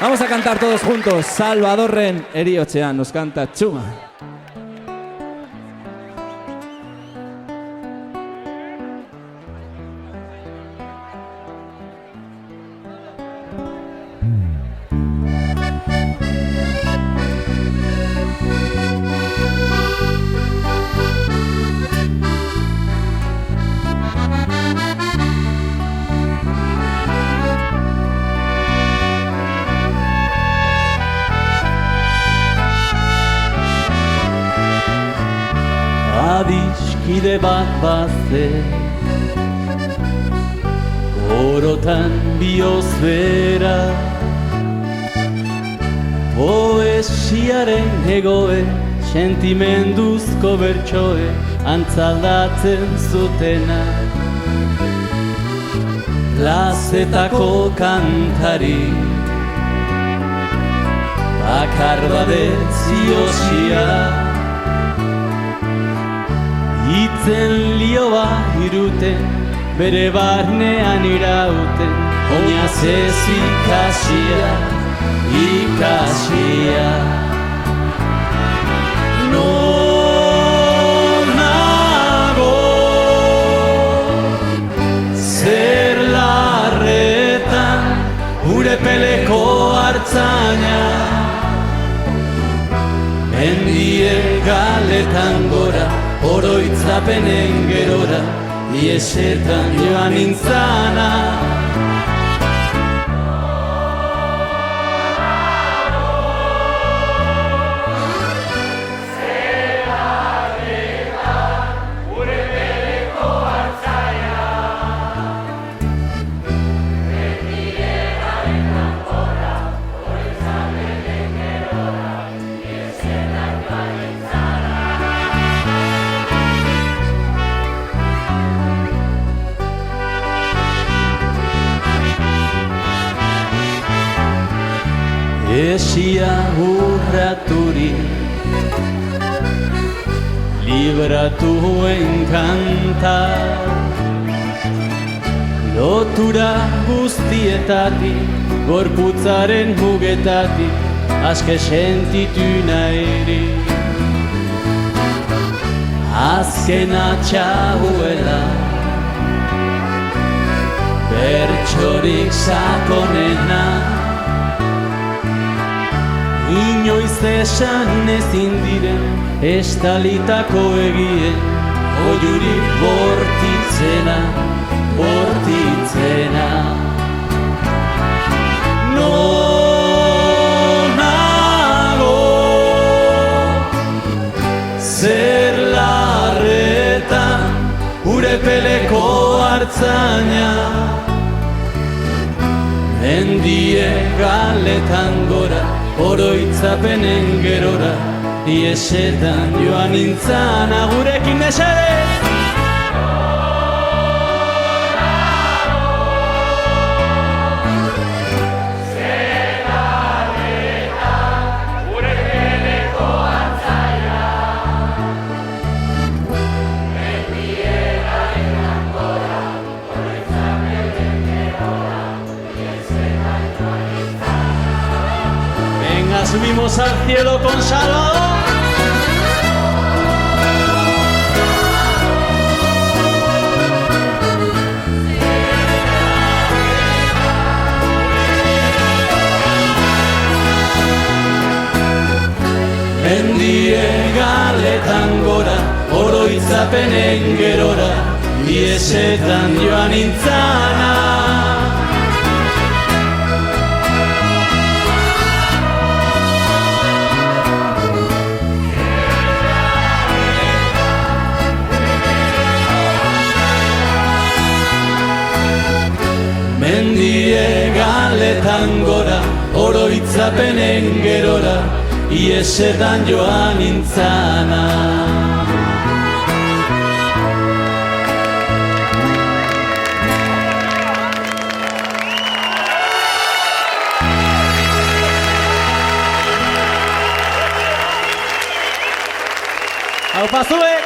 Vamos a cantar todos juntos. Salvadorren eriotzean nos canta Txuma. Adiskide bat bazen orotan biosfera poesiaren egoe sentimenduzko bertsoe antzaldatzen zutena plazetako kantari bakarbade ziosia itzen lioa iruten, bere barnean irauten, oinaz ez ikasia, ikasia. Nonago, zer larretan, ure peleko hartzaina, mendie galetan gora, oroitzapenen gerora, iesetan joan nintzana. Esia urraturi libratuen kanta lotura guztietatik gorputzaren mugetatik aske sentitu nahi azken atxabuela bertsorik sakonena inoiz esan ezin diren estalitako egien oiurik bortitzena, bortitzena. Nonago, zer larretan ure peleko hartzaina mendie galetan gora oroitzapenen gerora, iesetan joan nintzana gurekin mesedez. Zerarretan gure peleko hartzaia, mendie galetan gora, oroitzapenen gerora, iesetan joan nintzana. Venga, subimos al cielo con Salvador. Mendie galetan gora, oroitzapenen gerora, iesetan joan nintzana. Mendie galetan gora, oroitzapenen gerora, iesetan joan nintzana. Hau pasue!